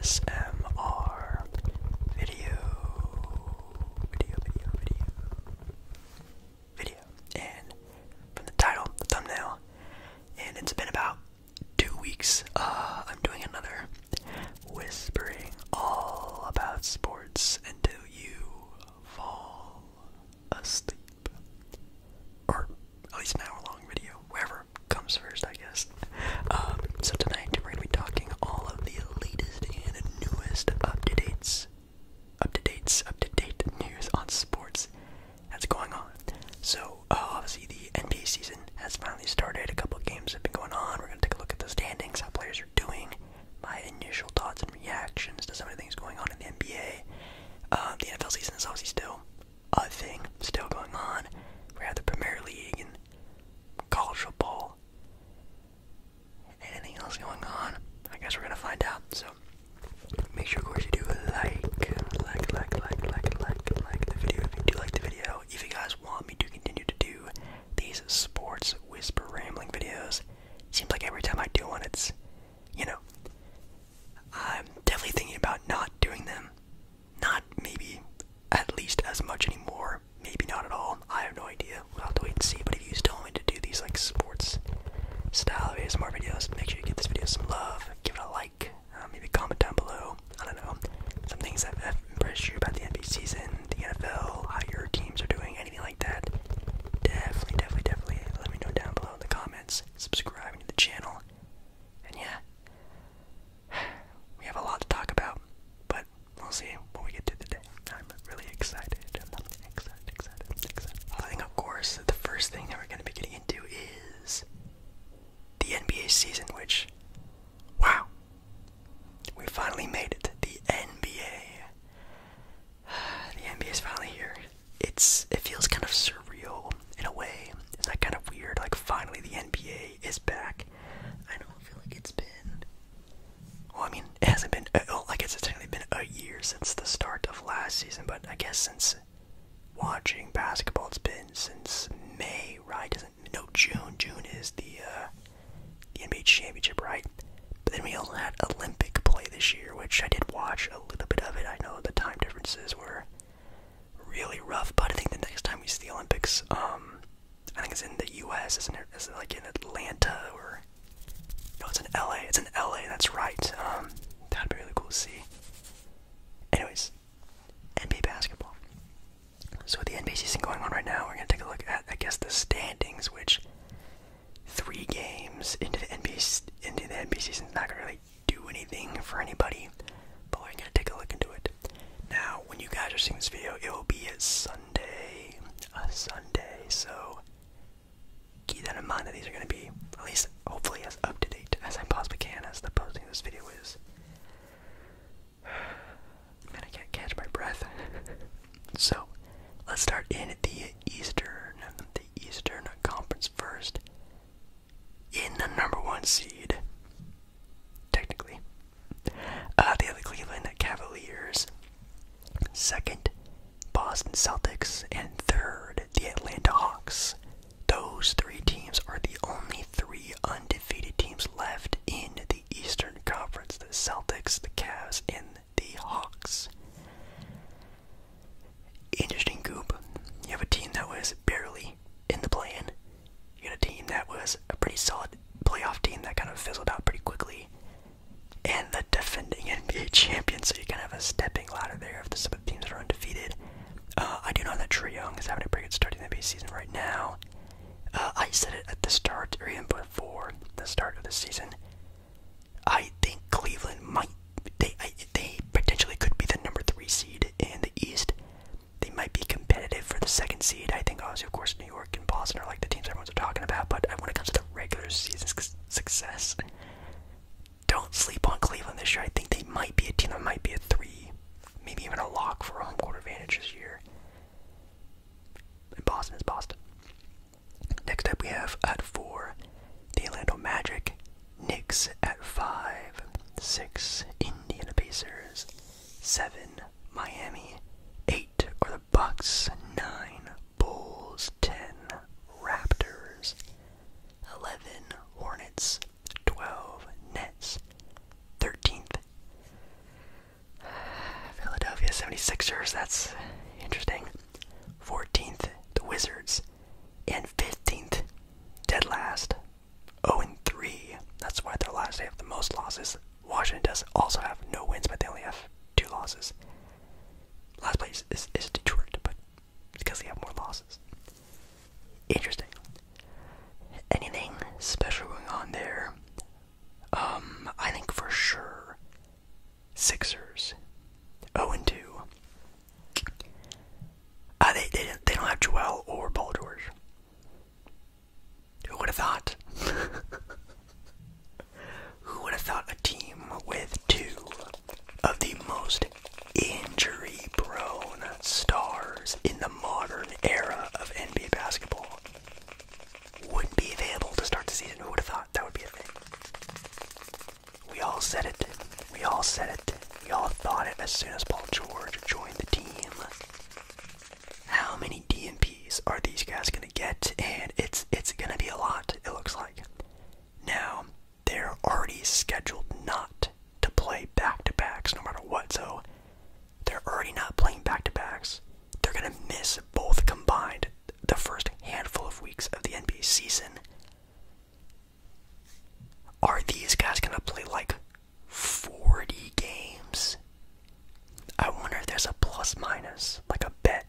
ASMR video. And from the title, the thumbnail, and it's been about 2 weeks, I'm doing another whispering all about sports until you fall asleep. Or at least an hour-long video, wherever comes first, I guess. So tonight we're going to be talking all of the latest and newest up-to-date news on sports that's going on. So, obviously the NBA season has finally started. A couple of games have been going on. We're going to take a look at the standings, how players are doing, my initial thoughts and reactions to some of the things going on in the NBA. The NFL season is obviously still a thing, still going on. We have the Premier League and college football. Anything else going on? I guess we're going to find out. So, make sure, of course, you do like the video if you do like the video. If you guys want me to continue to do these sports whisper rambling videos, seems like every time I do one, it's, I'm definitely thinking about not doing them. Not maybe at least as much anymore. Maybe not at all. I have no idea. We'll have to wait and see. But if you still want me to do these like sports style ASMR videos, make sure you give this video some love. Give it a like. Maybe comment down below. I don't know. Some things that have impressed you about the NBA season, the NFL, how your teams are doing, anything like that. Definitely let me know down below in the comments. Subscribing to the channel. And yeah, we have a lot to talk about, but we'll see when we get to the day. I'm really excited. Excited. I think, of course, the first thing that we're going to be getting into is the NBA season, which, wow, we finally made it. The NBA. The NBA is finally here. It feels kind of surreal in a way. Is that kind of weird? Like, finally the NBA is back. I don't feel like it's been, well, I mean, it hasn't been, I guess it's technically been a year since the start of last season, but I guess since watching basketball, it's been since May, right? June. June is the NBA championship, right? But then we also had Olympic play this year, which I did watch a little bit of it. I know the time differences were really rough, but I think the next time we see the Olympics, I think it's in the US, isn't it? Is it like in Atlanta or, no, it's in LA. It's in LA, that's right. That'd be really cool to see. Anyways, NBA basketball. So with the NBA season going on right now, we're going to take a look at, I guess, the standings, which 3 games into the NBA season is not going to really do anything for anybody, but we're going to take a look into it. Now, when you guys are seeing this video, it will be a Sunday, so keep that in mind that these are going to be, at least, hopefully, as up-to-date as I possibly can as the posting of this video is. Man, I can't catch my breath. So, let's start in the Eastern Conference first. In the number 1 seed, technically, they have the Cleveland Cavaliers. Second, Boston Celtics, and third, the Atlanta Hawks. Those 3 teams are the only 3 undefeated teams left in the Eastern Conference: the Celtics, the Cavs, and the Hawks. Interesting goop. You have a team that was barely in the play-in. You got a team that was a pretty solid playoff team that kind of fizzled out pretty quickly, and the defending NBA champion, so you kind of have a stepping ladder there of some of the teams that are undefeated. I do know that Trae Young is having a pretty good start in the NBA season right now. I said it at the start, or even before the start of the season. I think Cleveland they potentially could be the number 3 seed in the East. They might be competitive for the 2nd seed. I think, obviously, of course, New York and Boston are like the teams everyone's talking about, but when it comes to the regular season success, don't sleep on Cleveland this year. I think they might be a team that might be a 3, maybe even a lock for a home court advantage this year. And Boston is Boston. Next up, we have at 4, the Orlando Magic. Knicks at 5. 6, Indiana Pacers. 7, Miami. 8 are the Bucks. 9, Bulls. 10, Raptors. 11, Hornets. 12, Nets. 13th, 76ers, that's interesting. 14th, the Wizards. And 15th, dead last, 0-3. That's why they're last. They have the most losses. Washington does also have no wins, but they only have 2 losses. Last place is Detroit, but because they have more losses. Interesting. Anything special going on there? I think for sure Sixers 0-2. They don't have Joel or Paul George. Who would have thought? Who would have thought a team with 2 of the most injury-prone stars in the modern era of NBA basketball wouldn't be available to start the season? Who would have thought that would be a thing? We all said it. We all said it. We all thought it as soon as Paul George joined the team. How many DNPs are these guys gonna get? And it's gonna be a lot, it looks like. Now, they're already scheduled not to play back-to-backs no matter what, so they're already not playing back-to-backs. They're gonna miss both combined the first handful of weeks of the NBA season. Are these guys gonna play like 40 games? I wonder if there's a plus minus, like a bet,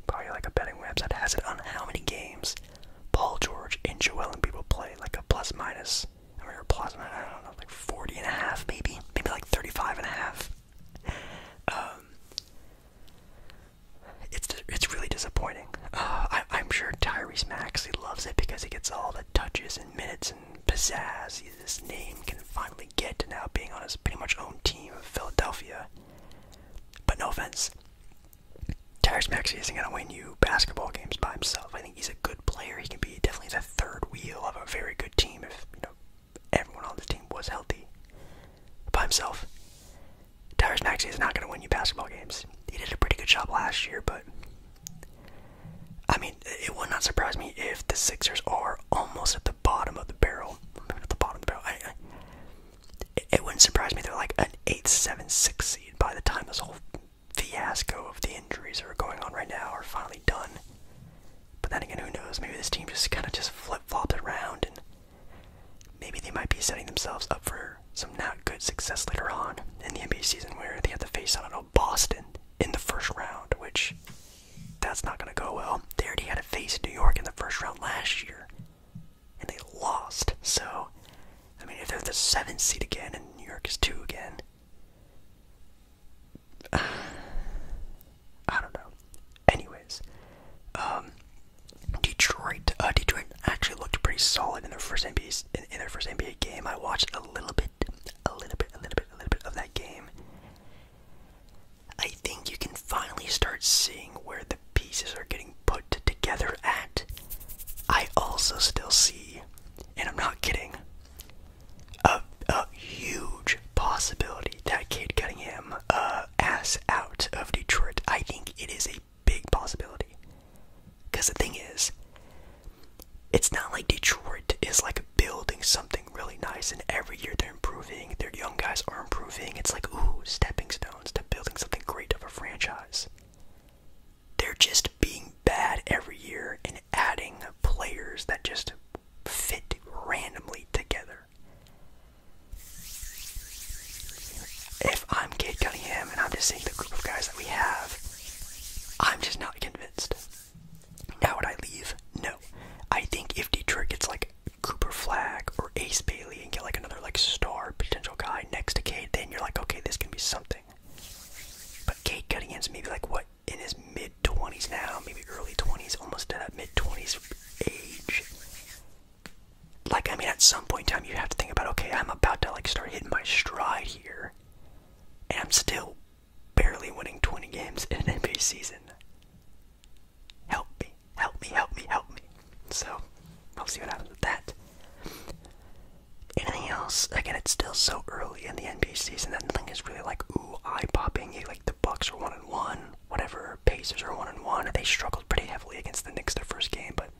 probably like a betting website has it on how many games Paul George and Joel Embiid will play, like a plus minus, I don't know, like 40 and a half maybe like 35 and a half. It's really disappointing. I'm sure Tyrese Maxey loves it because he gets all the touches and minutes and pizzazz his name can finally get to now being on his pretty much own team of Philadelphia. But no offense, Tyrese Maxey isn't going to win you basketball games by himself. I think he's a good player. He can be definitely the third wheel of a very good team if, everyone on the team was healthy. By himself, Tyrese Maxey is not going to win you basketball games. He did a pretty good job last year, but I mean, it would not surprise me if the Sixers are almost at the bottom of the barrel. It wouldn't surprise me they're like an 8, 7, 6 seed by the time this whole fiasco of the injuries that are going on right now are finally done. But then again, who knows? Maybe this team just kind of flip-flops around, and maybe they might be setting themselves up for some not good success later on in the NBA season where they have to face, Boston in the first round, which that's not going to go well. They already had to face New York in the first round last year, and they lost. So, I mean, if they're the 7th seed again and New York is 2 again, I don't know. Anyways, Detroit actually looked pretty solid in their first NBA game. I watched a little bit of that game. I think you can finally start seeing where the pieces are getting put together at. I also still see, and I'm not kidding, a huge possibility that Cade Cunningham ass out of Detroit. I think it is a big possibility. Because the thing is, it's not like Detroit is like building something really nice and every year they're improving, their young guys are improving. It's like, ooh, stepping stones to building something great of a franchise. They're just being bad every year and adding players that just fit randomly together. If I'm Cade Cunningham and I'm just seeing the group of guys that we have, I'm just not convinced. Now would I leave? No. I think if Detroit gets like Cooper Flagg or Ace Bailey and get like another like star potential guy next to Cade, then you're like, okay, this can be something. But Cade Cunningham's maybe like what, in his mid-20s now, maybe early 20s, almost to that mid-20s age. Like, I mean, at some point in time you have to think about, okay, I'm about to like start hitting my stride here, and I'm still barely winning 20 games in an NBA season. Help me. So, we'll see what happens with that. Anything else? Again, it's still so early in the NBA season that nothing is really like, ooh, eye-popping. Like the Bucks are 1-1, whatever. Pacers are 1-1. They struggled pretty heavily against the Knicks their first game, but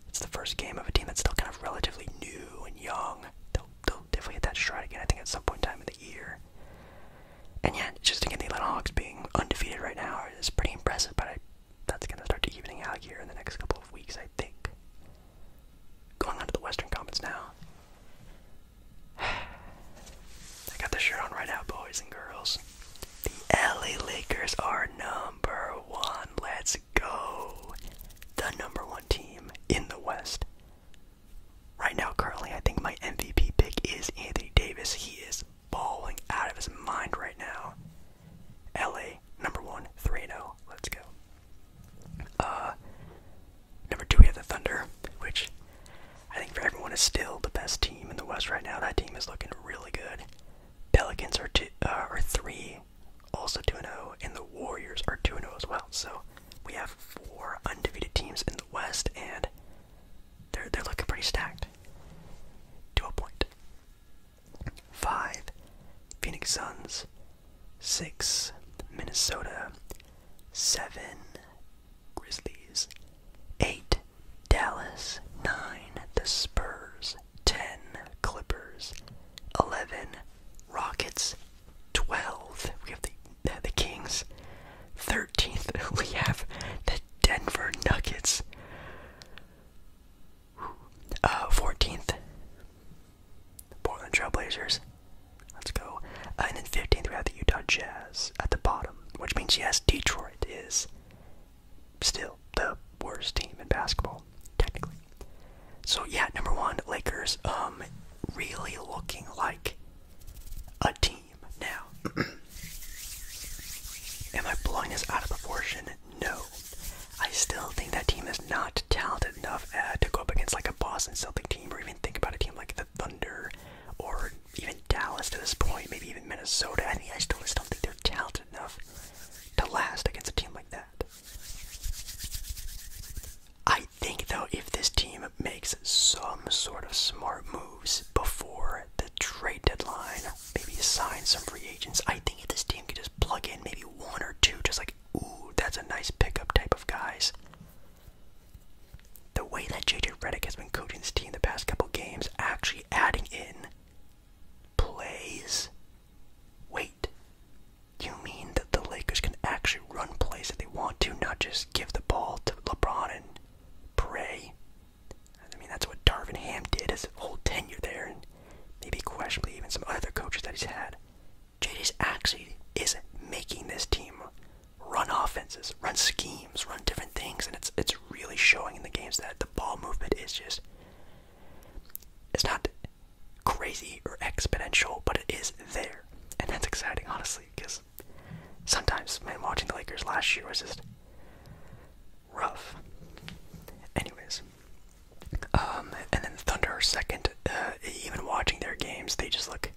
it's the first game of a team that's still kind of relatively new and young. They'll definitely hit that stride again, I think, at some point in time in the year. And yeah, just again, the Atlanta Hawks being right now, boys and girls. The LA Lakers are number one. Let's go. The number one team in the West. Right now, currently, I think my MVP pick is Anthony Davis. He is balling out of his mind right now. LA, number one, 3-0. Let's go. Number two, we have the Thunder, which I think for everyone is still the best team in the West right now. That team is looking really good. Pelicans are 3, also 2-0, and the Warriors are 2-0 as well. So we have 4 undefeated teams in the West, and they're looking pretty stacked. To a point. 5, Phoenix Suns. 6, Minnesota. 7, Grizzlies. 8, Dallas. 9, the Spurs. 10, Clippers. 11, Rockets. 12, we have the Kings. 13th, we have the Denver Nuggets. 14th, Portland Trailblazers. Let's go. And then 15th, we have the Utah Jazz at the bottom, which means, yes, Detroit is still the worst team in basketball, technically. So, yeah, number one, Lakers, really looking like a team now. Am I blowing this out of proportion? No. I still think that team is not talented enough to go up against like a Boston Celtic team, or even think about a team like the Thunder, or even Dallas to this point, maybe even Minnesota. I still don't think they're talented enough to last against a team like that. I think, though, if this team makes some sort of smart moves before the trade deadline, maybe sign some free agents, I think if this team could just plug in maybe 1 or 2, just like, ooh, that's a nice pickup type of guys. The way that JJ Redick has been coaching this team the past couple games, actually adding in plays. Wait, you mean that the Lakers can actually run plays if they want to, not just give the ball to LeBron and pray? I mean, that's what Darvin Ham did his whole tenure there, and maybe questionably even some other coaches that he's had. JJ's actually is making this team run offenses, run schemes, run different things, and it's really showing in the games that the ball movement is just, it's not crazy or exponential, but it is there, and that's exciting, honestly, because sometimes, man, watching the Lakers last year was just rough. Anyways, and then the Thunder are second. Even watching their games, they just look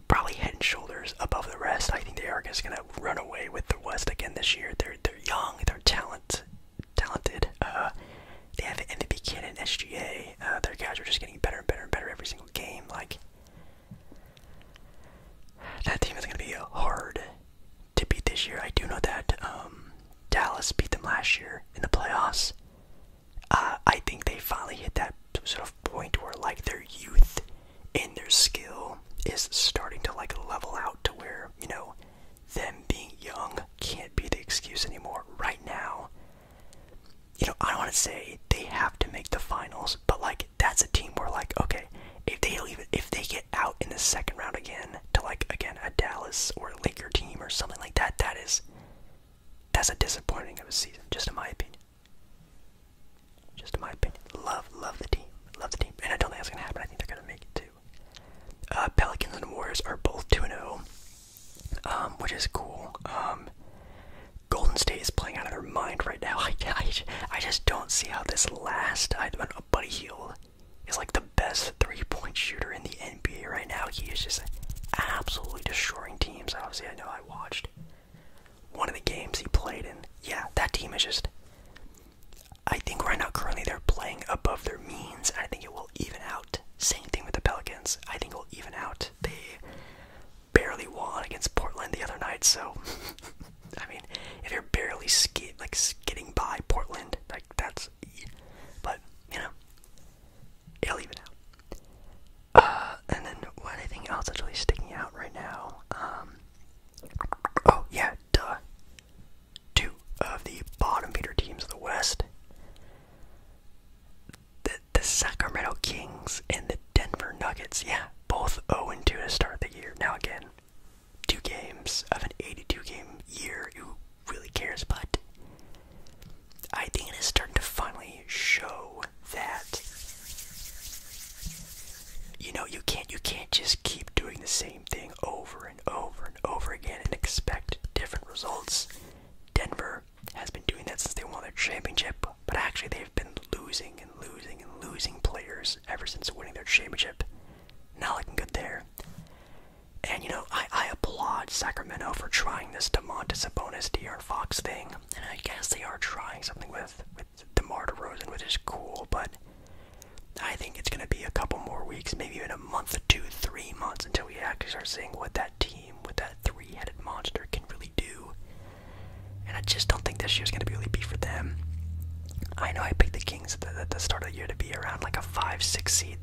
probably head and shoulders above the rest. I think they are just gonna run away with the West again this year. They're young, they're talented. They have an MVP kid in SGA. Their guys are just getting better and better and better every single game. Like, that team is gonna be hard to beat this year. I do know that Dallas beat them last year in the playoffs. I think they finally hit that sort of point where like their youth and their skill is starting to like level out to where, you know, them being young can't be the excuse anymore. Right now, you know, I don't want to say they have to make the finals, but like that's a team where like, okay, if they get out in the second round again to like again a Dallas or a Laker team or something like that, that's a disappointing of a season, just in my opinion. Just in my opinion. Love the team. Love the team. And I don't think that's gonna happen. I think they're gonna make it too. Pelicans and Warriors are both 2-0, which is cool. Golden State is playing out of their mind right now. I just don't see how this lasts. Buddy Hield is like the best three-point shooter in the NBA right now. He is just absolutely destroying teams. Obviously, I know I watched one of the games he played in. Yeah, that team is just, I think right now currently they're playing above their means. I think it will even out. Same thing with the Pelicans. I think it will even out. They barely won against Portland the other night, so I mean, if you're barely skidding by Portland, like that's, but you know, it'll even out. And then anything else that's really sticking out right now? Oh yeah, duh. 2 of the bottom feeder teams of the West, the Sacramento Kings and the Denver Nuggets. Yeah, both both 0-2 to start the year. Now again, 2 games of an 82-game year. Who really cares? But I think it is starting to finally show that, you know, you can't just keep doing the same thing over and over and over again and expect different results. Denver has been doing that since they won their championship, but actually they've been losing and losing and losing players ever since winning their championship. Not looking good there. And, you know, I applaud Sacramento for trying this DeMontis Sabonis De'Aaron Fox thing, and I guess they are trying something with DeMar DeRozan, which is cool, but I think it's going to be a couple more weeks, maybe even a month or 2, 3 months, until we actually start seeing what that team with that 3-headed monster can really do. And I just don't think this year's going to really be for them. I know I picked the Kings at the start of the year to be around like a 5-6 seed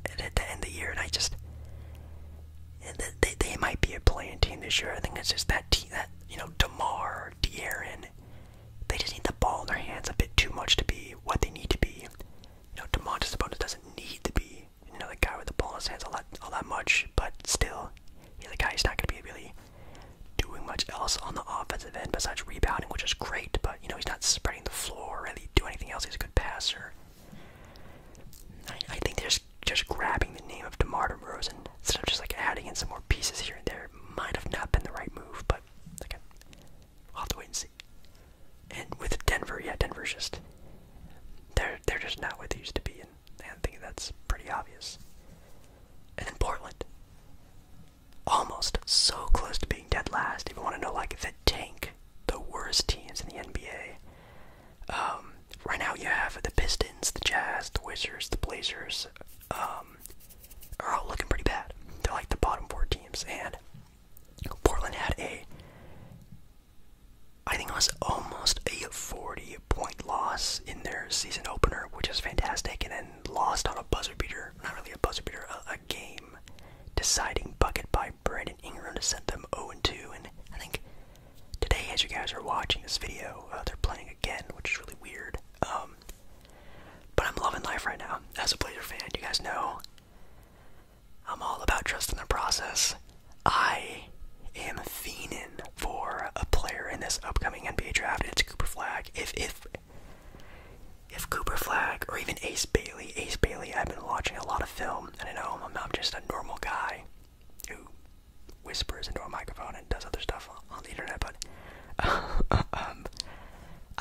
at the end of the year, and I just, they might be a playing team this year. I think it's just that team, that, you know, DeMar, De'Aaron, they just need the ball in their hands a bit too much to be what they need to be. You know, DeMontis Sabonis doesn't need to be, you know, the guy with the ball in his hands all that much, but still, he's the guy who's not going to be really doing much else on the offensive end besides rebounding, which is great, but, you know, he's not spreading the floor or really do anything else. He's a good passer. I think they're just grabbing the name of DeMar DeRozan instead of just like adding in some more pieces here and there. Might have not been the right move, but again, we'll have to wait and see. And with Denver, yeah, Denver's just, they're just not what they used to be, and I think that's pretty obvious. And then Portland, almost so close to being dead last. If you want to know, like, the tank, the worst teams in the NBA, right now you have the Pistons, the Jazz, the Wizards, the Blazers, are all looking pretty bad. They're like the bottom 4 teams, and Portland had I think it was almost a 40-point loss in their season opener, which is fantastic, and then lost on a buzzer beater, not really a buzzer beater, a game deciding bucket by Brandon Ingram to send them 0-2, and I think today, as you guys are watching this video, they're playing again, which is really weird. But I'm loving life right now. As a Blazer fan, you guys know I'm all about trusting the process. I am fiending for a player in this upcoming NBA draft, and it's Cooper Flagg. If Cooper Flagg or even Ace Bailey, I've been watching a lot of film, and I know I'm not just a normal guy who whispers into a microphone and does other stuff on the internet, but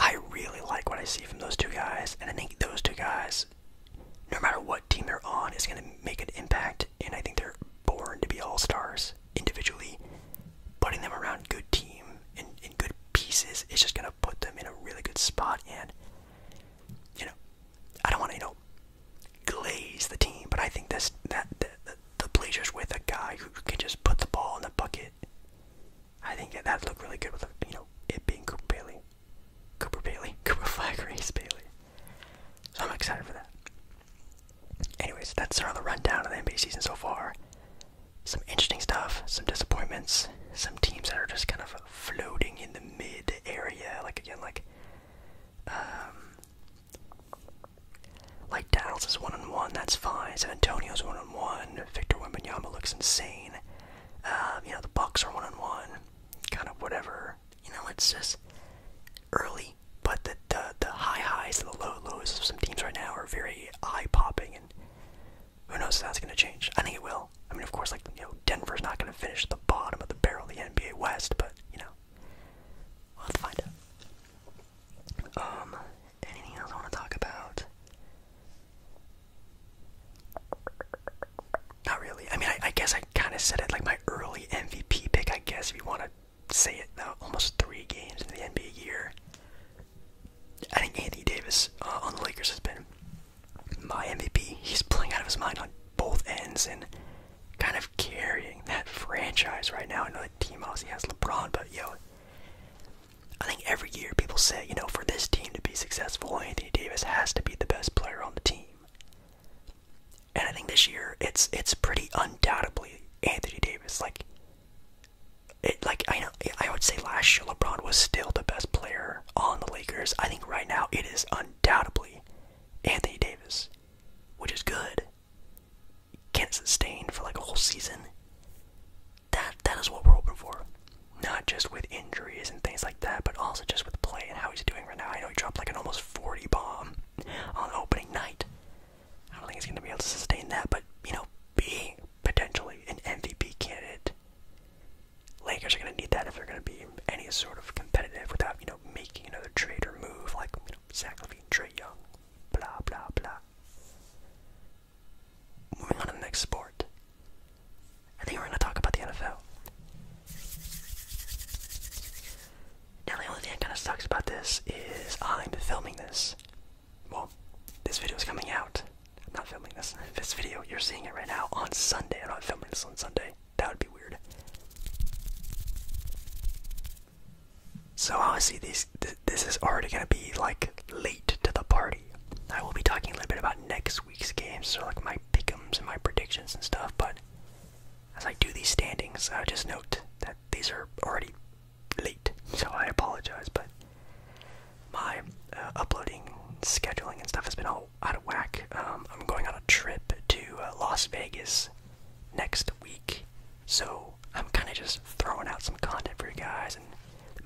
I really like what I see from those two guys, and I think those two guys, no matter what team they're on, is going to make an impact, and I think they're born to be all-stars individually. Putting them around good team and good pieces is just going to put them in a really good spot, and, you know, I don't want to, you know, glaze the team, but I think the Blazers with a guy who can just put the ball in the bucket, I think that'd look really good with, you know, it being Cooper Flagg or Ace Bailey. So I'm excited for that. Anyways, that's sort of the rundown of the NBA season so far. Some interesting stuff, some disappointments, some teams that are just kind of floating in the mid area, like Dallas is 1-1, that's fine. San Antonio's 1-1. Victor Wembanyama looks insane. You know, the Bucks are 1-1, kind of whatever. You know, it's just early, but the high highs and the low lows of some teams right now are very eye popping, and who knows if that's going to change. I think it will. I mean, of course, like, you know, Denver's not going to finish at the bottom of the barrel of the NBA West, but, you know, we'll have to find out. Anything else I want to talk about? Not really. I mean, I guess I kind of said it, like my early MVP pick, I guess, if you want to say it, almost 3 games into the NBA year. I think Anthony Davis on the Lakers has been my MVP. He's playing out of his mind on both ends and kind of carrying that franchise right now. I know the team obviously has LeBron, but yo, I think every year people say, you know, for this team to be successful, Anthony Davis has to be the best player on the team. And I think this year it's pretty undoubtedly Anthony Davis. I would say last year LeBron was still the best player on the Lakers. I think right now it is undoubtedly Anthony Davis, which is good. can't sustain for like a whole season. That is what we're hoping for. Not just with injuries and things like that, but also just with play and how he's doing right now. I know he dropped like an almost 40 bomb on opening night. I don't think he's going to be able to sustain that, but, you know, being potentially an MVP candidate, Lakers are going to need that if they're going to be any sort of competitive without, you know, making another trade or move like, you know, Zach LaVine, Trae Young, blah, blah, blah. Moving on to the next sport. I think we're going to talk about the NFL. Now, the only thing that kind of sucks about this is I'm filming this. Well, this video is coming out. I'm not filming this. This video, you're seeing it right now on Sunday. I'm not filming this on Sunday. That would be weird. So obviously this is already going to be like late to the party. I will be talking a little bit about next week's games, so like my pick'ems and my predictions and stuff, but as I do these standings, just note that these are already late, so I apologize, but my uploading, scheduling and stuff has been all out of whack. I'm going on a trip to Las Vegas next week, so I'm kind of just throwing out some content for you guys and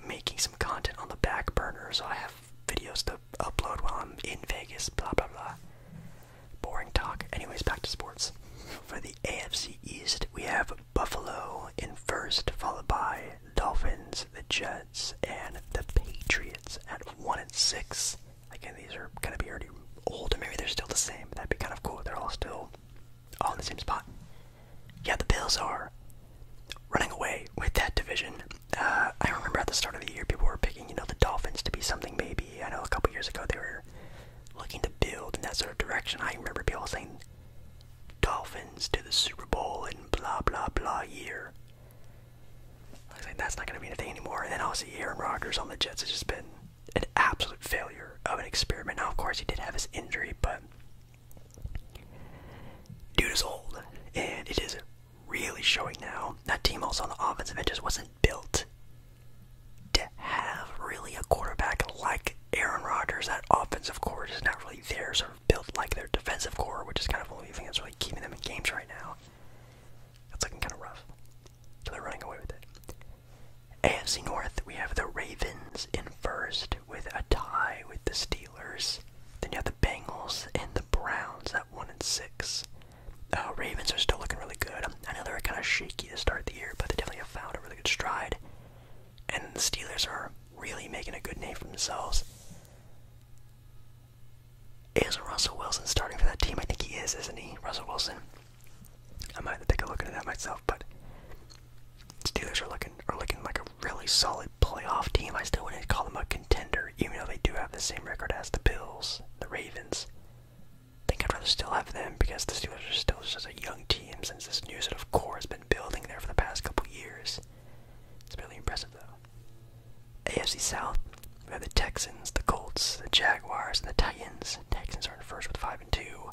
making some content on the back burner, so I have videos to upload while I'm in Vegas, blah blah blah. Boring talk. Anyways, back to sports. For the AFC East, we have Buffalo in first, followed by Dolphins, the Jets, and the Patriots at 1-6. Again, these are gonna be already old, or maybe they're still the same. That'd be kind of cool. They're all still in the same spot. Yeah, the Bills are running away with that division. I remember at the start of the year, people were picking, you know, the Dolphins to be something maybe. I know a couple years ago they were looking to build in that sort of direction. I remember people saying Dolphins to the Super Bowl in blah blah blah year. I was like, that's not going to be anything anymore. And then obviously Aaron Rodgers on the Jets has just been an absolute failure of an experiment. Now, of course, he did have his injury, but dude is old, and it is really showing now. That team also on the offensive end just wasn't built to have really a quarterback like Aaron Rodgers. That offensive core is not really there, sort of built like their defensive core, which is kind of the only thing that's really keeping them in games right now. That's looking kind of rough. So they're running away with it. AFC North, we have the Ravens in first with a tie with the Steelers. Then you have the Bengals and the Browns at 1-6. Ravens are still looking really good. I know they were kind of shaky to start the year, but they definitely have found a really good stride. And the Steelers are really making a good name for themselves. Is Russell Wilson starting for that team? I think he is, isn't he? Russell Wilson. I might have to take a look into that myself, but Steelers are looking like a really solid playoff team. I still wouldn't call them a contender, even though they do have the same record as the Bills, the Ravens. I think I'd rather still have them because the Steelers are still just a young team since this new sort of core has been building there for the past couple years. It's really impressive though. AFC South, we have the Texans, the Colts, the Jaguars, and the Titans. Texans are in first with 5-2.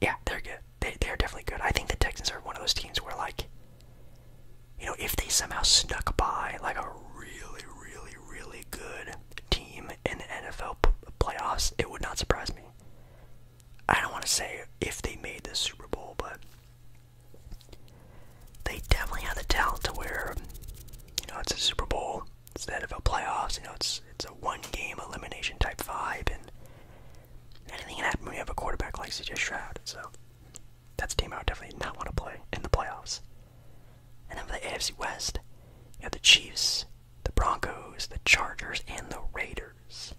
Yeah, they're good. They're definitely good. I think the Texans are one of those teams where, like, you know, if they somehow snuck by like a really, really, really good team in the NFL playoffs, it would not surprise me. I don't want to say if they made the Super Bowl, but they definitely have the talent to where, you know, it's a Super Bowl, it's the NFL playoffs, you know, it's a one-game elimination type vibe, and anything can happen when you have a quarterback like CJ Stroud. So that's a team I would definitely not want to play in the playoffs. And then for the AFC West, you have the Chiefs, the Broncos, the Chargers, and the Raiders.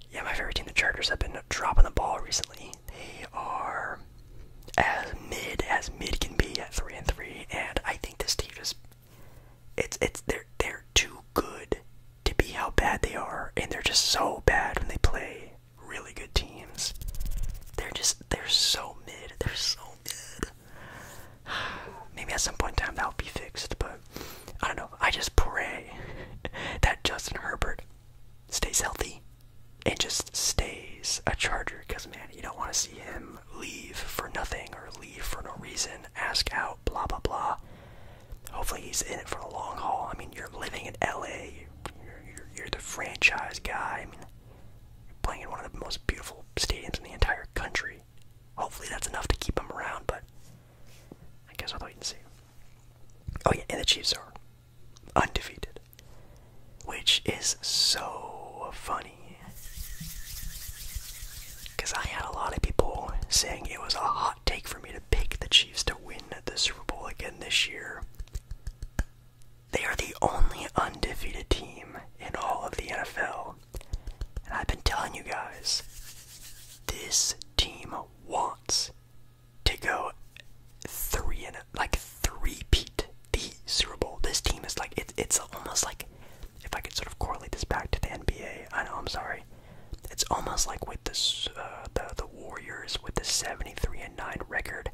Yeah, my favorite team, the Chargers, have been dropping the ball recently. They are as mid can be at 3-3, and I think this team just they're too good to be how bad they are, and they're just so bad when they play really good teams. They're so mid. They're so mid. Maybe at some point in time that'll be fixed, but I don't know. I just pray that Justin Herbert stays healthy and just stays a Charger, because, man, you don't want to see him leave for nothing or leave for no reason, ask out, blah, blah, blah. Hopefully he's in it for the long haul. I mean, you're living in LA. You're the franchise guy. I mean, you're playing in one of the most beautiful stadiums in the entire country. Hopefully that's enough to the Chiefs are undefeated, which is so funny. Because I had a lot of people saying it was a hot take for me to pick the Chiefs to win the Super Bowl again this year. They are the only undefeated team in all of the NFL. And I've been telling you guys, this team wants to go three-peat the Super Bowl. This team is like, it's almost like, if I could sort of correlate this back to the NBA, I know, I'm sorry. It's almost like with this, the Warriors with the 73-9 record.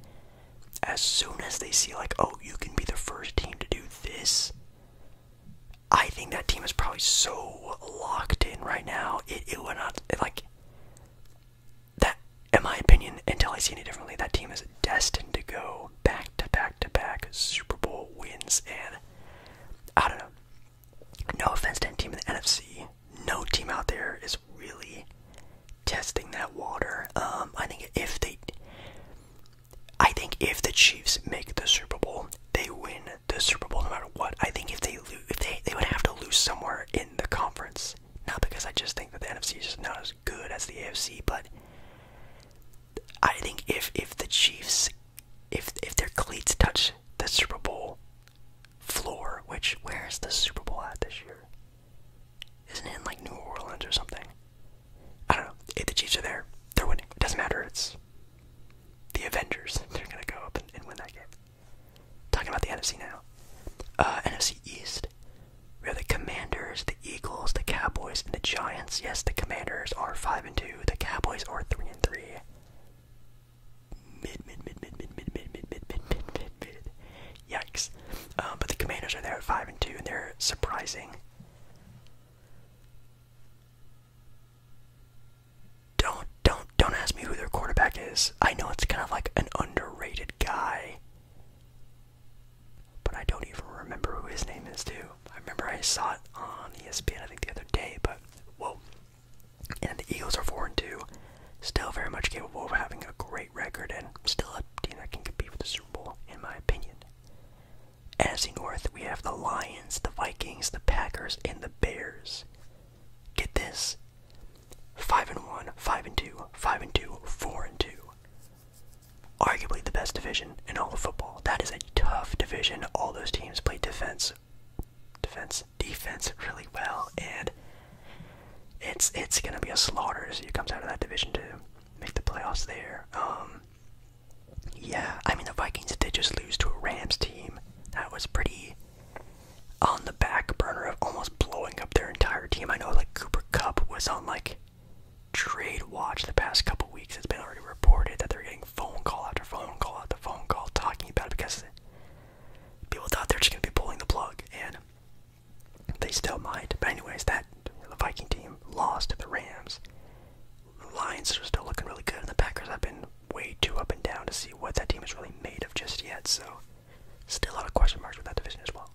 As soon as they see like, oh, you can be the first team to do this, I think that team is probably so locked in right now. It would not, like, that, in my opinion, until I see any differently, that team is destined to go back to back to back Super Bowl wins. And I don't know. No offense to any team in the NFC, no team out there is really testing that water. I think if the Chiefs make the Super Bowl, they win the Super Bowl no matter what. I think if they lose, they would have to lose somewhere in the conference. Not because I just think that the NFC is just not as good as the AFC, but I think if the Chiefs, if their cleats touch the Super Bowl floor, which, where's the Super Bowl at this year? Isn't it in like New Orleans or something? I don't know. If the Chiefs are there, they're winning. It doesn't matter. It's the Avengers. They're gonna go up and win that game. Talking about the NFC now. NFC East. We have the Commanders, the Eagles, the Cowboys, and the Giants. Yes, the Commanders are 5-2. The Cowboys are 3-3. Mid. Yikes. But the Commanders are there at 5-2, and they're surprising. Don't ask me who their quarterback is. I know it's kind of like an underrated guy, but I don't even remember who his name is too. I remember I saw it on ESPN I think the other day, but whoa. And the Eagles are 4-2, still very much capable of having a great record, and still a team that can compete with the Super Bowl, in my opinion. NFC North, we have the Lions, the Vikings, the Packers, and the Bears. Get this. 5-1, 5-2, 5-2, 4-2. Arguably the best division in all of football. That is a tough division. All those teams play defense really well, and it's gonna be a slaughter as it comes out of that division to make the playoffs there. Yeah, I mean the Vikings did just lose to a Rams team that was pretty on the back burner of almost blowing up their entire team. I know like Cooper Kupp was on like trade watch the past couple weeks. It's been already reported that they're getting phone call after phone call after phone call talking about it because people thought they're just going to be pulling the plug, and they still might. But anyways, the Viking team lost to the Rams. The Lions are still looking really good, and the Packers have been way too up and down to see what that team is really made of just yet, so still a lot of question marks with that division as well.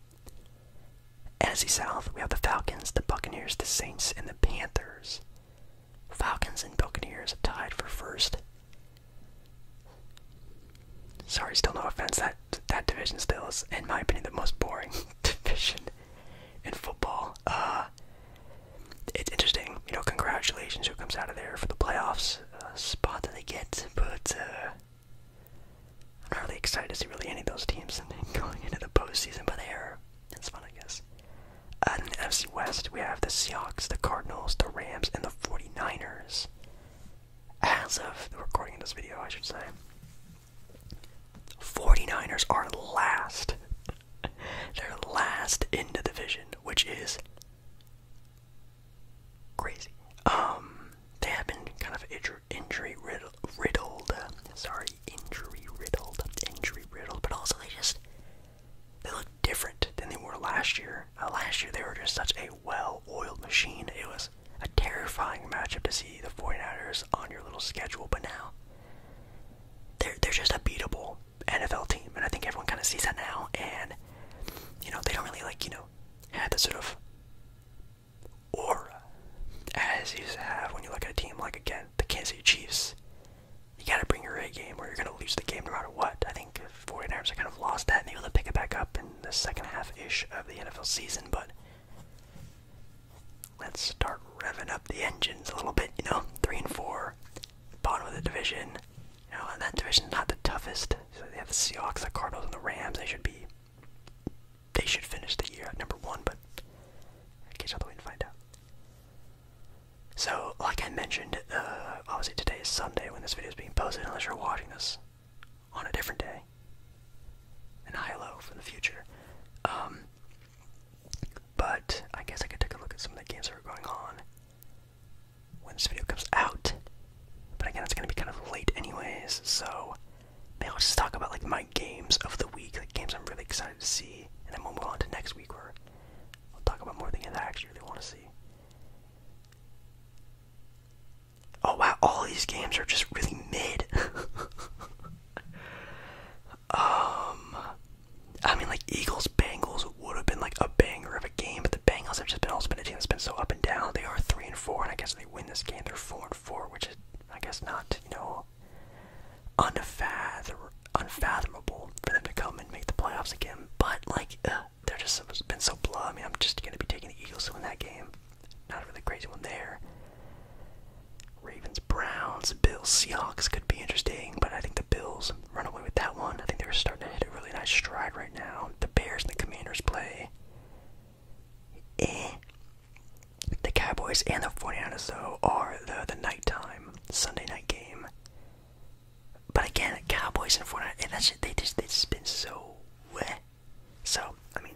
NFC South, we have the Falcons, the Buccaneers, the Saints, and the Panthers. Falcons and Buccaneers tied for first. Sorry, still no offense. That division still is, in my opinion, the most boring division in football. It's interesting. You know, congratulations who comes out of there for the playoffs spot that they get, but I'm not really excited to see really any of those teams going into the postseason, but it's fun, I guess. In the NFC West, we have the Seahawks, the Cardinals, the Rams, and the 49ers. As of the recording of this video, I should say. 49ers are last. They're last in the division, which is crazy. They have been kind of injury riddled, but also they look different than they were last year. Last year they were just such a well-oiled machine. It was a terrifying matchup to see the 49ers on your little schedule, but now they're just a beatable NFL team, and I think everyone kind of sees season, but let's start revving up the engines a little bit, 3-4, bottom of the division. And that division's not the toughest. So they have the Seahawks, the Cardinals, and the Rams. They should finish the year at number 1, but I guess I'll wait and find out. So, like I mentioned, obviously today is Sunday when this video is being posted, unless you're watching this on a different day. And hello for the future. But I guess I could take a look at some of the games that are going on when this video comes out. But again, it's going to be kind of late anyways, so maybe I'll just talk about like my games of the week, like games I'm really excited to see, and then we'll move on to next week where I'll talk about more things that I actually really want to see. Oh wow, all these games are just really mid. I mean, like Eagles-Bengals would have been like a banger of a game, but the Bengals have just been also been a team that's been so up and down. They are 3-4, and I guess if they win this game, they're 4-4, which is, I guess, not, unfathomable for them to come and make the playoffs again. But like, they're just been so blah. I mean, I'm just gonna be taking the Eagles to win that game. Not a really crazy one there. Ravens, Browns, Bills, Seahawks could be interesting, but I think the Bills run away with that one. I think they're starting to hit a really nice stride right now. The Bears and the Commanders play. The Cowboys and the 49ers, though, are the nighttime Sunday night game. But again, Cowboys and 49ers, they've just been so wet. So, I mean,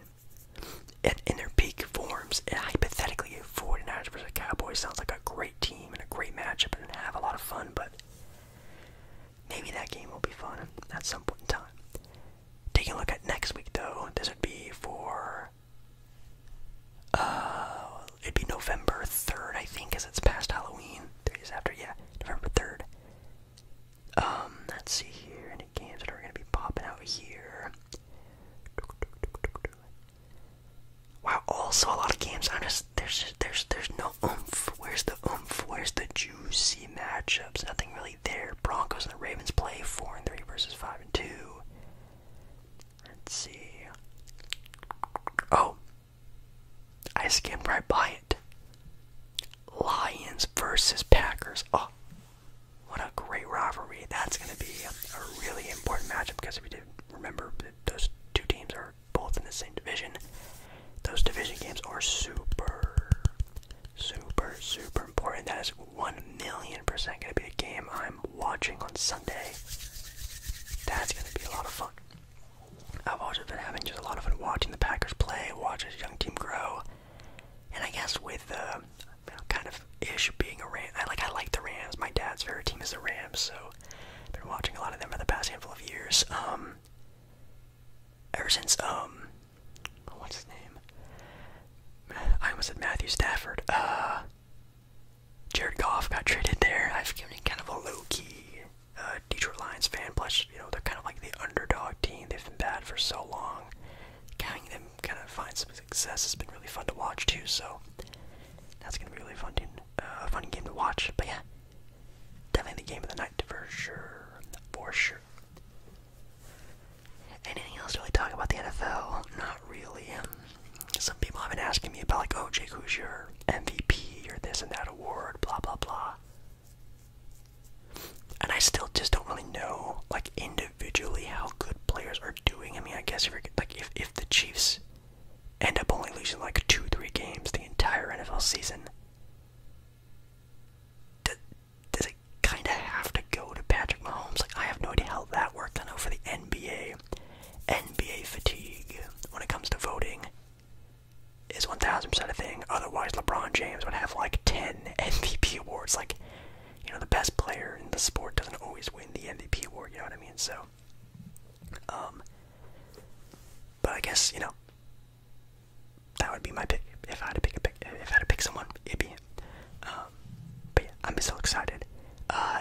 in their peak forms, hypothetically, 49ers versus Cowboys sounds like a great team and a great matchup and have a lot of fun, but maybe that game will be fun at some point in time. Taking a look at next week, though, this would be for, it'd be November 3rd, I think, as it's past Halloween. 3 days after, yeah, November 3rd. Let's see here, any games that are going to be popping out here. Wow, also a lot of games. There's no oomph. Where's the oomph? Where's the juicy matchups? Nothing really there. Broncos and the Ravens play 4-3 versus 5-2. Let's see. Oh, I skimmed right by it. Lions versus Packers. Oh, what a great rivalry. That's going to be a really important matchup because if you did remember, those two teams are both in the same division. Those division games are super important. That is 1,000,000% going to be a game I'm watching on Sunday. That's going to be a lot of fun. I've also been having just a lot of fun watching the Packers play, watch this young team grow, and I guess with kind of ish being a Ram, I like the Rams. My dad's favorite team is the Rams, so I've been watching a lot of them for the past handful of years. Ever since what's his name? I almost said Matthew Stafford. Jared Goff got traded there. I've given him kind of a low-key Detroit Lions fan. Plus, they're kind of like the underdog team. They've been bad for so long. Having them kind of find some success has been really fun to watch too. So that's gonna be a really fun game to watch. But yeah, definitely the game of the night for sure. Anything else to really talk about the NFL? Not really. Some people have been asking me about like, oh, Jake, who's your MVP or this and that award, blah blah blah. And I still just don't really know, like, individually how good players are doing. I mean, I guess if the Chiefs end up only losing like 2-3 games the entire NFL season, does it kind of have to go to Patrick Mahomes? Like, I have no idea how that worked. I know for the NBA fatigue when it comes to voting is 1000% a thing. Otherwise, LeBron James would have like 10 MVP awards. Like, the best player in the sport doesn't always win the MVP award, you know what I mean? So, but I guess, that would be my pick. If I had to pick someone, it'd be him. But yeah, I'm so excited.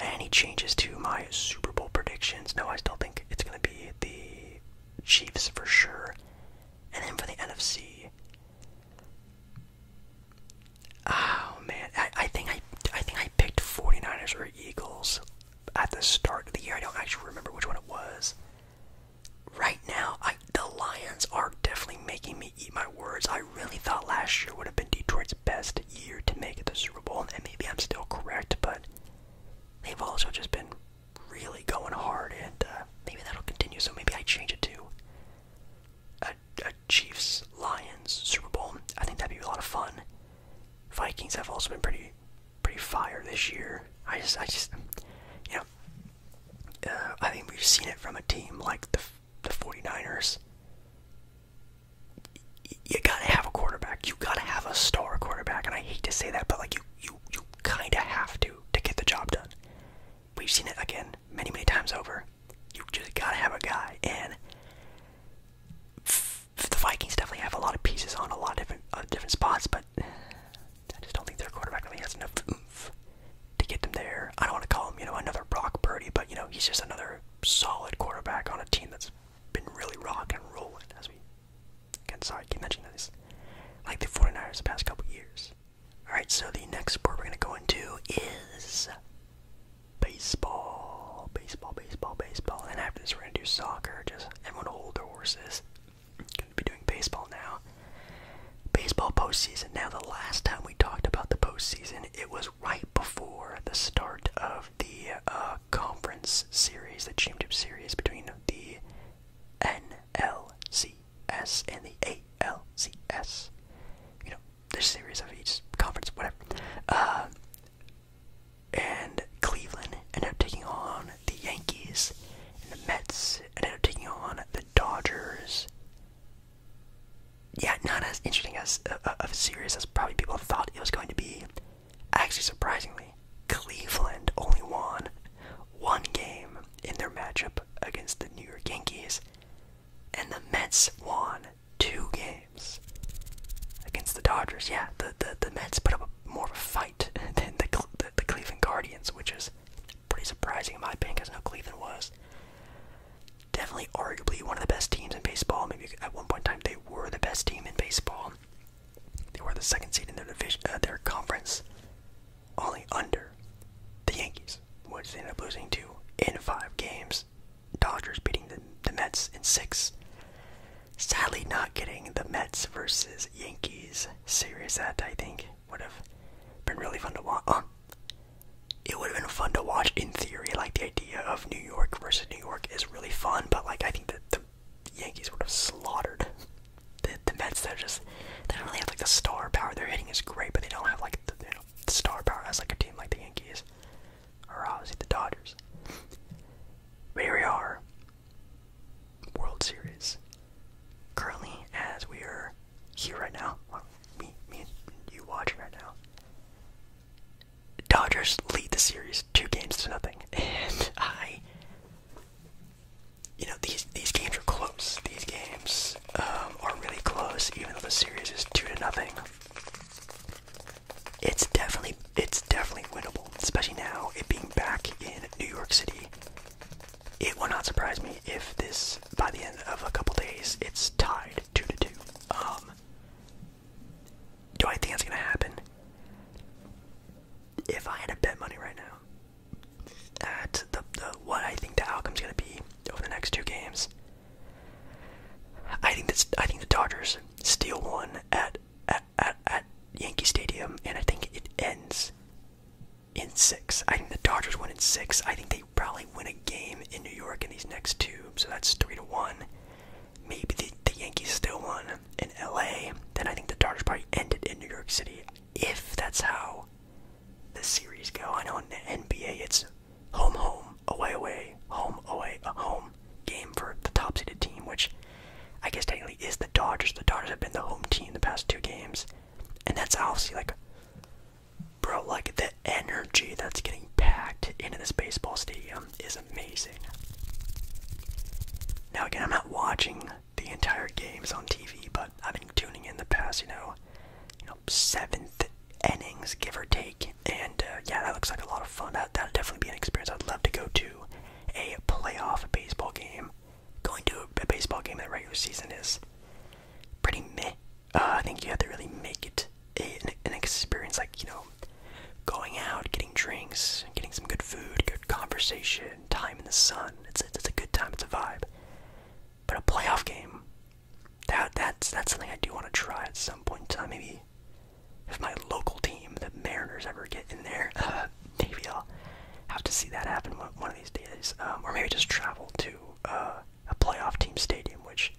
Any changes to my Super Bowl predictions? No, I still think it's going to be the Chiefs for sure. And then for the NFC, oh man, I think I picked 49ers or Eagles at the start of the year. I don't actually remember which one it was. Right now, the Lions are definitely making me eat my words. I so the next sport we're gonna go into is baseball. Baseball. And after this, we're gonna do soccer. Just everyone hold their horses. Gonna be doing baseball now. Baseball postseason. Now, the last time we talked about the postseason, it was right before the start of the conference series, the championship series between the NLCS and the ALCS. You know, the series of each conference, whatever. And Cleveland ended up taking on the Yankees, and the Mets ended up taking on the Dodgers. Yeah, not as interesting as a series as probably people thought it was going to be. Actually, surprisingly, Cleveland only won one game in their matchup against the New York Yankees, and the Mets won 2 games against the Dodgers. Yeah, the Mets put up more of a fight than the Cleveland Guardians, which is pretty surprising in my opinion, because I know Cleveland was definitely arguably one of the best teams in baseball. Maybe at one point in time they were the best team in baseball. They were the second seed in their division, their conference, only under the Yankees, which they ended up losing to in 5 games. Dodgers beating the Mets in 6. Sadly, not getting the Mets versus Yankees series. That I think would have been really fun to watch. It would have been fun to watch in theory. Like, the idea of New York versus New York is really fun, but like, I think that the Yankees would have slaughtered the Mets. They don't really have like the star power. Their hitting is great, but they don't have like the star power as like a team like the Yankees, or obviously the Dodgers. But here we are, World Series. Currently, as we are here right now, well, me and you watching right now, Dodgers lead the series 2-0, and these games are close. These games are really close, even though the series is 2-0. It's definitely winnable, especially now it being back in New York City. It will not surprise me if this, by the end of a couple days, it's tied 2-2. Do I think that's gonna happen? If I had to bet money right now at what I think the outcome's gonna be over the next 2 games, I think the Dodgers steal one at Yankee Stadium, and I think it ends in 6. I think the Dodgers win in 6. I think they probably win a game in New York in these next 2, so that's 3-1. Maybe the Yankees still won in LA. Then I think the Dodgers probably ended in New York City. If that's how the series go. I know in the NBA it's home, away, home, away, a home game for the top seeded team, which I guess technically is the Dodgers. The Dodgers have been the home team the past 2 games, and that's obviously like, bro, like the energy that's getting packed into this baseball stadium is amazing. Now again, I'm not watching the entire games on TV, but I've been tuning in the past, 7th innings, give or take, and yeah, that looks like a lot of fun. That'll definitely be an experience. I'd love to go to a playoff baseball game. Going to a baseball game in the regular season is pretty meh. I think you have to really make it an experience, like, going out, getting drinks, getting some good food, good conversation, time in the sun. It's a good time, it's a vibe. But a playoff game, that's something I do want to try at some point in time. Maybe if my local team, the Mariners, ever get in there, maybe I'll have to see that happen one of these days. Or maybe just travel to a playoff team stadium, which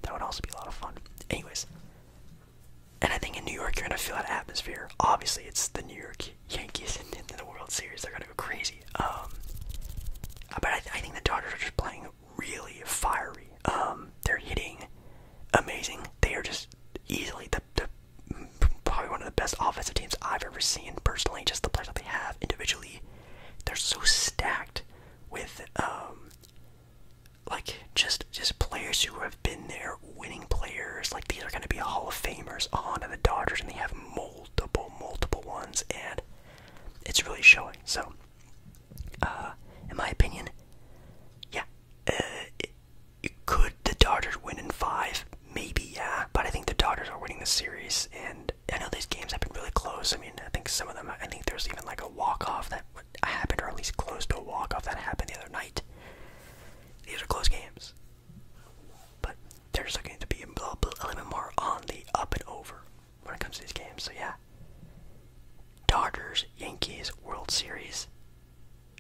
that would also be a lot of fun. Anyways, and I think in New York you're gonna feel that atmosphere. Obviously, it's the New York Yankees in the World Series; they're gonna go crazy. But I think the Dodgers are just playing really fiery. They're hitting amazing. They are just easily the probably one of the best offensive teams I've ever seen personally. Just the players that they have individually, they're so stacked with like just players who have been there, winning players. Like, these are going to be Hall of Famers on the Dodgers, and they have multiple ones, and it's really showing. So in my opinion, yeah, close. I mean, I think some of them, I think there's even like a walk-off that happened, or at least close to a walk-off that happened the other night. These are close games. But there's looking to be a little bit more on the up and over when it comes to these games. So yeah. Dodgers, Yankees, World Series.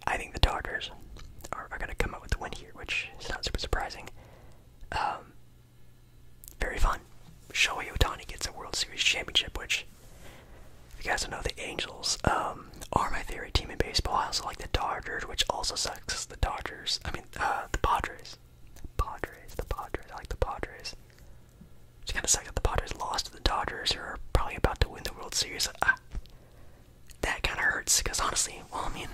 I think the Dodgers are going to come out with the win here, which is not super surprising. Very fun. Shohei Ohtani gets a World Series championship, which, if you guys don't know, the Angels are my favorite team in baseball. I also like the Dodgers, which also sucks. The Dodgers, I mean, the Padres. The Padres. I like the Padres. It's kind of sucks that the Padres lost to the Dodgers, who are probably about to win the World Series. That kind of hurts, because honestly, well, I mean,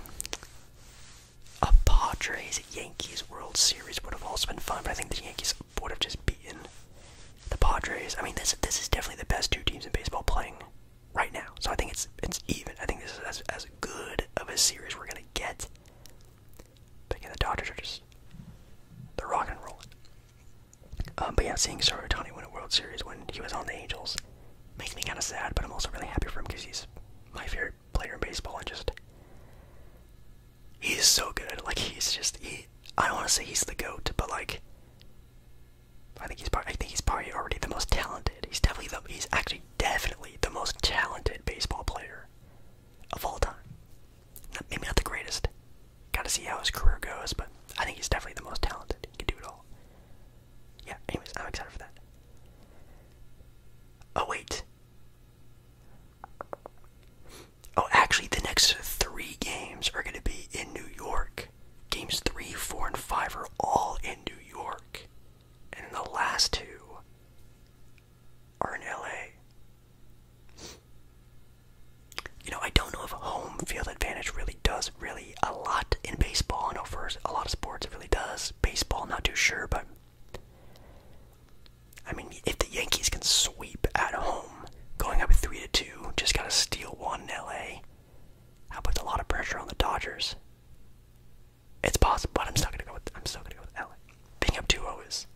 a Padres-Yankees World Series would have also been fun, but I think the Yankees would have just beaten the Padres. I mean, this is definitely the best two teams in baseball playing right now. So I think it's even. I think this is as good of a series we're gonna get. But yeah, the Dodgers are just, they're rocking and rolling. But yeah, seeing Shohei Ohtani win a World Series when he was on the Angels makes me kind of sad. But I'm also really happy for him because he's my favorite player in baseball, and just he's so good. Like I don't want to say he's the GOAT, but like I think he's probably already the most talented. He's actually definitely the most talented baseball player of all time. Maybe not the greatest. Gotta see how his career goes, but I think he's definitely the most talented. He can do it all. Yeah, anyways, I'm excited for that. Oh, wait. Oh, actually, the next 3 games are going to be in New York. Games 3, 4, and 5 are all in New York. And the last 2 are in LA. You know, I don't know if home field advantage really does a lot in baseball. I know for a lot of sports it really does. Baseball, not too sure, but I mean, if the Yankees can sweep at home, going up 3-2, just gotta steal one in LA, that puts a lot of pressure on the Dodgers. It's possible, but I'm still gonna go with LA. Being up 2-0 is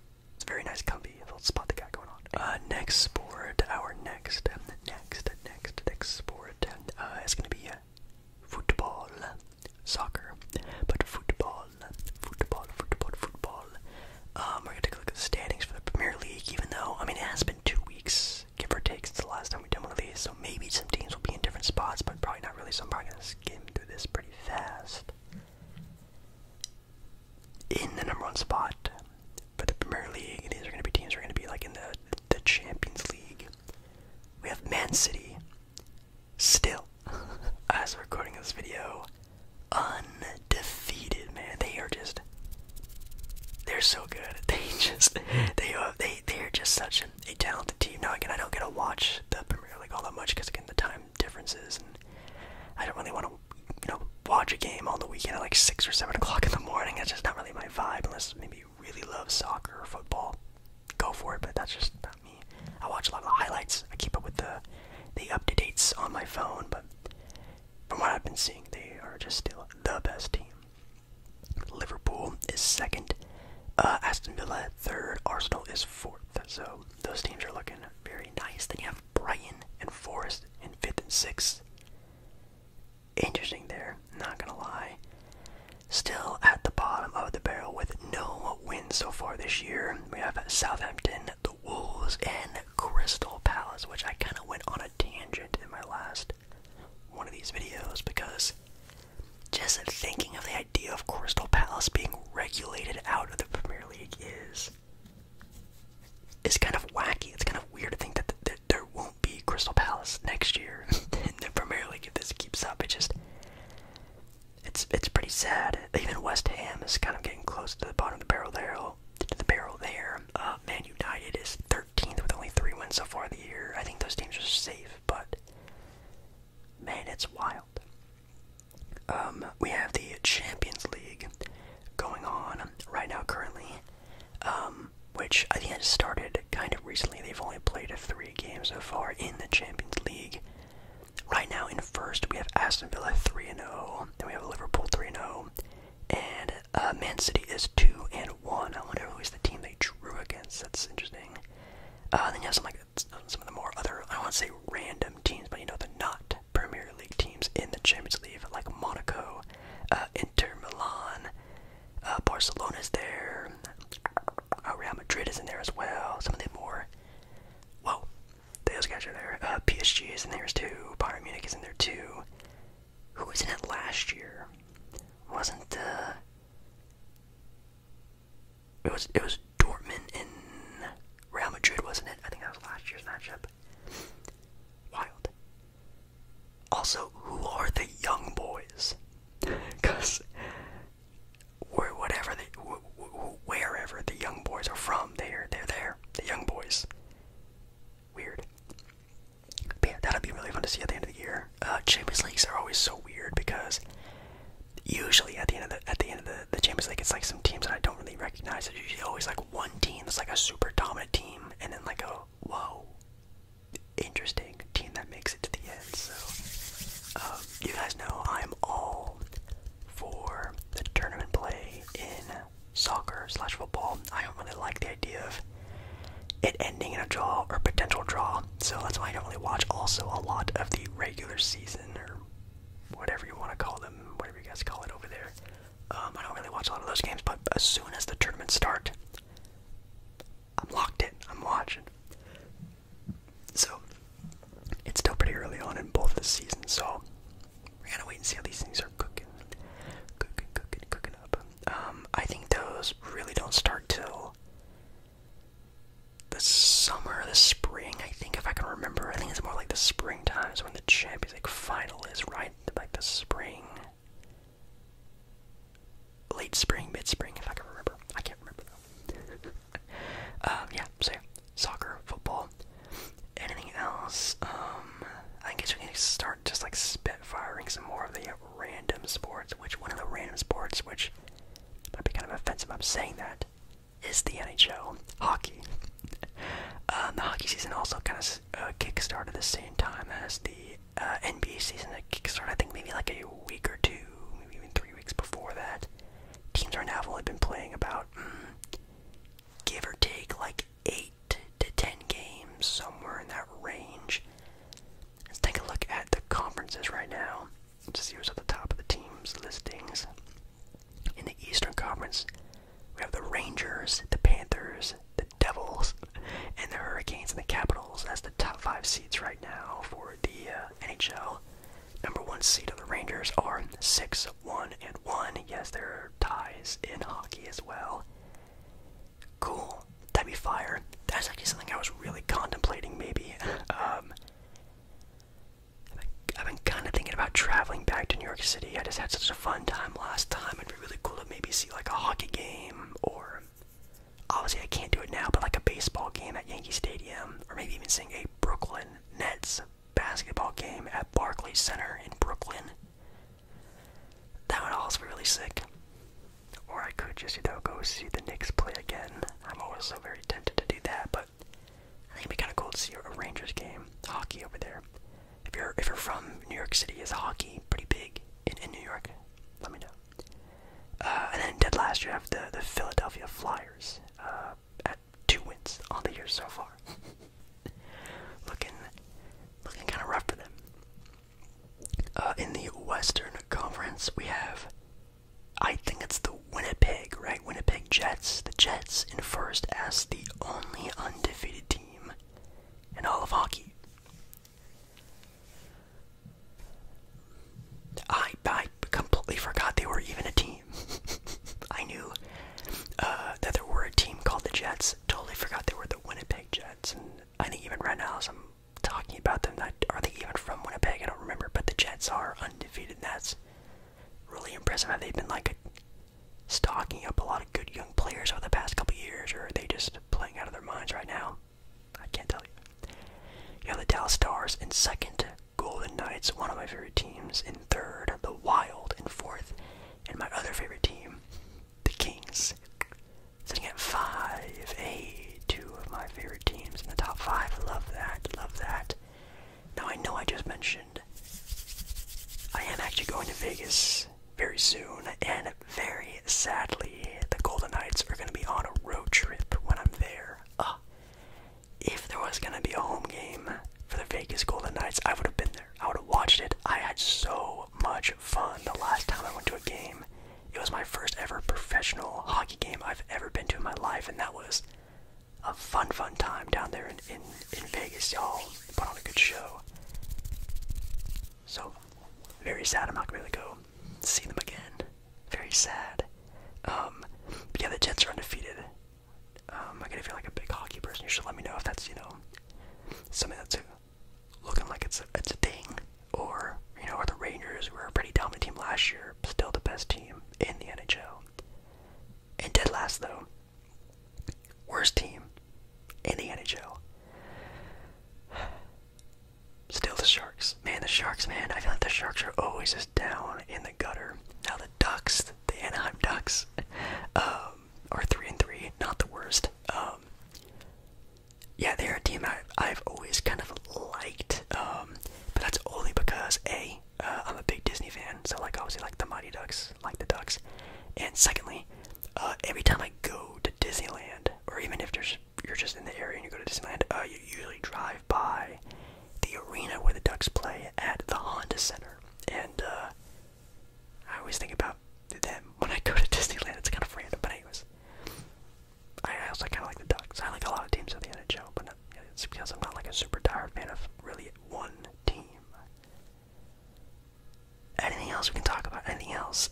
very nice, comfy. I'll spot the guy going on. Next sport, our next sport is gonna be football, soccer, but football. We're gonna take a look at the standings for the Premier League, even though, I mean, it has been 2 weeks, give or take, since the last time we did one of these, so maybe some teams will be in different spots, but probably not really, so I'm probably gonna skim through this pretty fast. In the number 1 spot for the Premier League, these are gonna be teams who are gonna be like in the Champions League. We have Man City, still, as we're recording this video, undefeated, man. They're so good. They're just such a talented team. Now again, I don't get to watch the Premier League all that much because again the time differences, and I don't really want to, watch a game on the weekend at like 6 or 7 o'clock in the morning. That's just not really my vibe. Unless maybe you really love soccer or football, go for it. But that's just not me. I watch a lot of the highlights. I keep up with the up-to-dates on my phone, but from what I've been seeing, they are just still the best team. Liverpool is 2nd. Aston Villa 3rd, Arsenal is 4th, so those teams are looking very nice. Then you have Brighton and Forest in 5th and 6th. Interesting there, not gonna lie. Still at the bottom of the barrel with no wins so far this year. We have Southampton, the Wolves, and Crystal Palace, which I kind of went on a tangent in my last one of these videos because just thinking of the idea of Crystal Palace being regulated out of the Premier League is kind of wacky. It's kind of weird to think that there won't be Crystal Palace next year in the Premier League if this keeps up. It's pretty sad. Even West Ham is kind of getting close to the bottom of the barrel there. Man United is 13th with was Dortmund and Real Madrid, wasn't it? I think that was last year's matchup. Wild. Also, who are the young boys? Because wherever the young boys are from, they're there. The young boys. Weird. But yeah, that'll be really fun to see at the end of the year. Champions Leagues are always so weird because usually at the end of the Champions League, it's like some teams that I don't really recognize. It's usually always like one team that's like a super dominant team, and then like a whoa, interesting team that makes it to the end. So you guys know I'm all for the tournament play in soccer/football. I don't really like the idea of it ending in a draw or potential draw, so that's why I don't really watch also a lot of the regular season or whatever you want to call them, whatever you guys call it over there. I don't really watch a lot of those games, but as soon as the tournaments start, I'm locked in. I'm watching. So it's still pretty early on in both the seasons, so we're gonna wait and see how these things are cooking up. I think those really don't start till the summer or the spring, I think, if I can remember. I think it's more like the spring times when the Champions League final is, right? Like the spring, late spring, mid-spring, if I can remember. I can't remember though. Yeah, so yeah, soccer, football, anything else? I guess we can start just like spitfiring some more of the random sports. Which one of the random sports, which might be kind of offensive, I'm saying that, is the NHL, hockey. The hockey season also kind of kickstarted at the same time as the NBA season. It kickstarted, I think, maybe like a week or two, maybe even 3 weeks before that. Teams right now have only been playing about, give or take, like 8 to 10 games, somewhere in that range. Let's take a look at the conferences right now to see who's at the top of the teams' listings. In the Eastern Conference, we have the Rangers, the Panthers, the Devils, and the Hurricanes and the Capitals as the top 5 seeds right now for the NHL. Number 1 seed of the Rangers are 6-1-1. Yes, there are ties in hockey as well. Cool. That'd be fire. That's actually something I was really contemplating, maybe. I've been kind of thinking about traveling back to New York City. I just had such a fun time last time. It'd be really cool to maybe see like a hockey game, or obviously I can't do it now, but like a baseball game at Yankee Stadium, or maybe even seeing a Brooklyn Nets basketball game at Barclays Center in Brooklyn. That would also be really sick. Or I could just, go see the Knicks play again. I'm always so very tempted to do that, but I think it'd be kind of cool to see a Rangers game, hockey over there. If you're from New York City, is hockey pretty big in New York? Let me know. And then dead last, you have the Philadelphia Flyers at 2 wins on the year so far. looking kind of rough for them. In the Western Conference, we have, I think it's the Winnipeg, right? Winnipeg Jets. The Jets in first as the only undefeated team in all of hockey. I completely forgot they were even a team. I knew that there were a team called the Jets. Totally forgot they were the Winnipeg Jets. And I think even right now, as I'm talking about them, are they even from Winnipeg? I don't remember. But the Jets are undefeated. And that's really impressive. Have they been like stocking up a lot of good young players over the past couple years, or are they just playing out of their minds right now? I can't tell you. You have the Dallas Stars in second, Golden Knights, one of my favorite teams, in third, the Wild in fourth, and my other favorite team, the Kings, sitting at 5. 2 of my favorite teams in the top 5. Love that. Now I know I just mentioned I am actually going to Vegas very soon, and very sadly, the Golden Knights are going to be on a road trip when I'm there. If there was going to be a home game for the Vegas Golden Knights, I would have been there. I would have watched it. I had so much fun the last time I went to a game. It was my first ever professional hockey game I've ever been to in my life, and that was a fun time down there in Vegas. Y'all put on a good show. So, very sad I'm not going to be able to go see them again. Very sad. But yeah, the Jets are undefeated. like a super diehard fan of really one team. Anything else we can talk about? Anything else?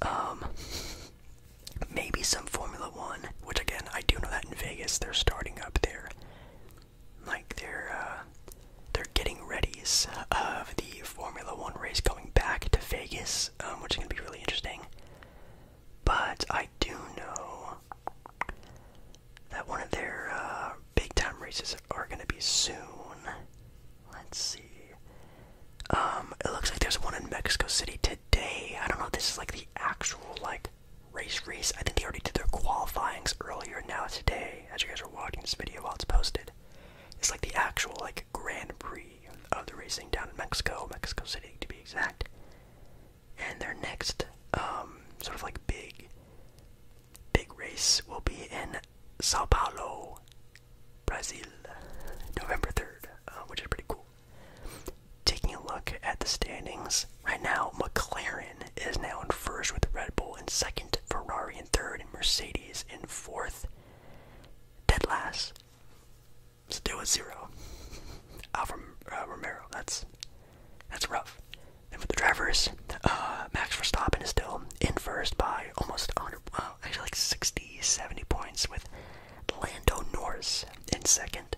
Maybe some Formula One, which again, I do know that in Vegas they're starting up there. Like they're getting readies of the Formula One race going back to Vegas, which is gonna be really interesting. But I do know that one of their big time races are gonna be soon. Let's see. It looks like there's one in Mexico City today. I don't know if this is like the actual like race. I think they already did their qualifyings earlier now today, as you guys are watching this video while it's posted. It's like the actual like Grand Prix of the racing down in Mexico City to be exact. And their next sort of like big race will be in Sao Paulo, Brazil, November 3rd, which is pretty cool. Taking a look at the standings, right now McLaren is now in first with Red Bull in second, Ferrari in third, and Mercedes in fourth. Dead last, still at 0. Alfa Romero, that's rough. And for the drivers, Max Verstappen is still in first by almost 100, actually like 60, 70 points, with Lando Norris in second.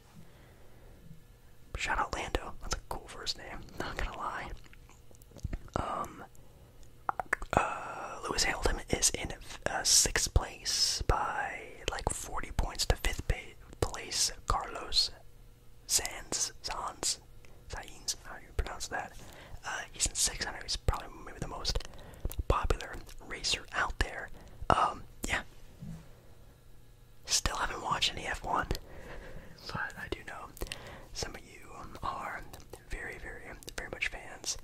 Shout out Lando, that's a cool first name, not gonna lie. Lewis Hamilton is in 6th place by like 40 points to 5th place. Carlos Sainz, how you pronounce that? He's in 6th. I know he's probably maybe the most popular racer out there. Yeah. Still haven't watched any F1, but I do know some of you are very, very much fans.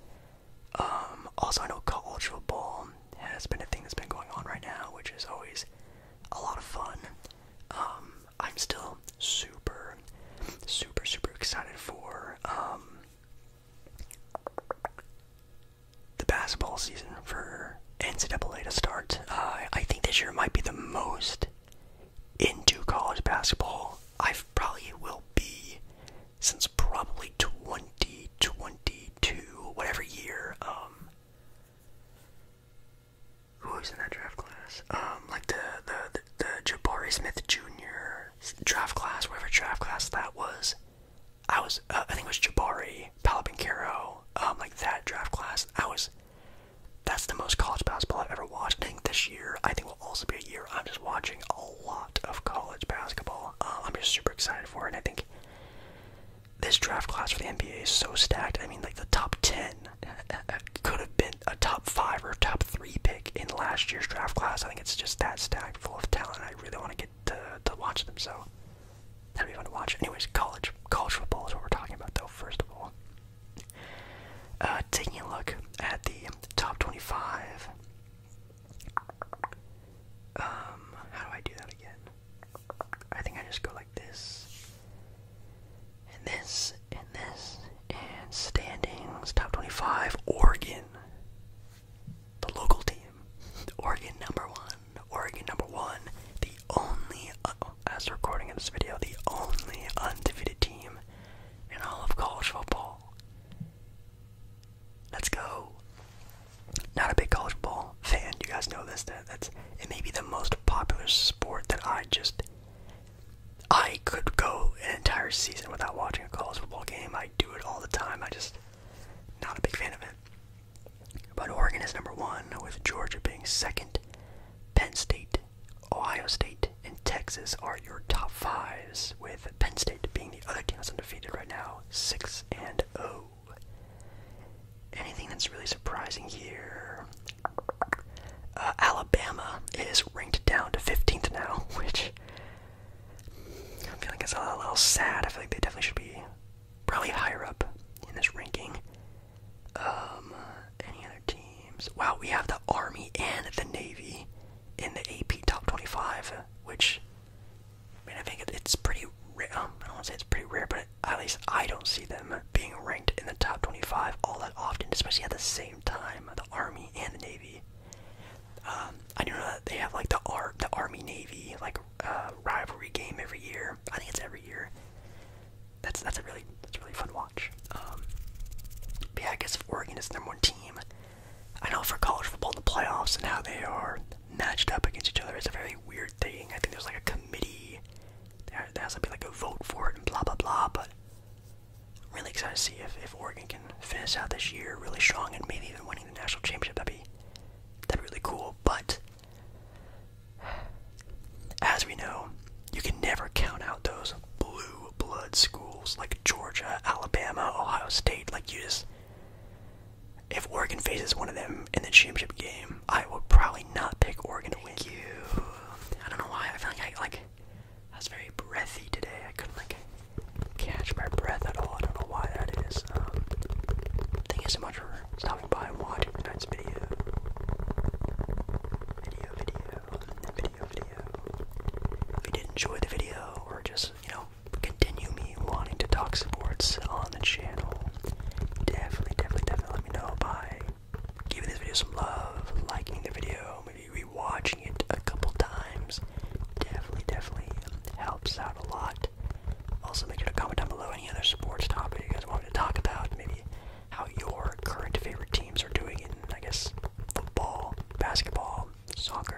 Also, I know college football has been a thing that's been going on right now, which is always a lot of fun. I'm still super excited for the basketball season for NCAA to start. I think this year might be the most into college basketball I probably will be since probably 2022, whatever year. Who was in that draft class? Like the Jabari Smith Jr. draft class, whatever draft class that was. I think it was Jabari, Palapincaro, like that draft class. That's the most college basketball I've ever watched. I think this year, I think will also be a year I'm just watching a lot of college basketball. I'm just super excited for it, and I think this draft class for the NBA is so stacked. I mean, like the top 10 could have been a top 5 or top 3 pick in last year's draft class. I think it's just that stacked, full of talent. I really want to get to watch them, so that'd be fun to watch. Anyways, college football is what we're talking about, though. First of all, taking a look at the top 25. How do I do that again? I think I just go like this, and this, and this, and standings. Top 25. Oregon, the local team. Oregon number 1. Oregon number 1. The only, as recording in this video, the only undefeated team in all of college football. Let's go. Not a big college football fan, you guys know this. It may be the most popular sport that I could go an entire season without watching a college football game. I do it all the time. Not a big fan of it. But Oregon is number 1, with Georgia being second. Penn State, Ohio State, and Texas are your top 5s, with Penn State being the other team that's undefeated right now, 6-0. Anything that's really surprising here? Alabama is ranked down to 15th now, which I'm feeling is a little sad. I feel like they definitely should be probably higher up in this ranking. Any other teams? Wow, we have the Army and the Navy in the AP top 25, which, I mean, I think it's pretty rare. I don't want to say it's pretty rare, but at least I don't see them being ranked in the top 25 all that often, especially at the same time, the Army and the Navy. I do know that they have like the Army-Navy like rivalry game every year. I think it's every year. That's a really fun finish out this year really strong and maybe even winning the national championship. That'd be really cool. But as we know, you can never count out those blue blood schools like Georgia, Alabama, Ohio State. Like, you just, if Oregon faces one of them in the championship game, I would probably not pick Oregon to win. You. I don't know why. I feel like I was very breathy today. I couldn't catch my breath at all. I don't know why that is. Thank you so much for stopping by and watching tonight's video. If you did enjoy the video, or just, continue me wanting to talk sports on the channel, definitely let me know by giving this video some love, liking the video, maybe rewatching it a couple times. Definitely helps out a lot. Also, make sure to comment down below any other sports topic you guys want me to talk about, maybe how your current favorite teams are doing in, I guess, football, basketball, soccer.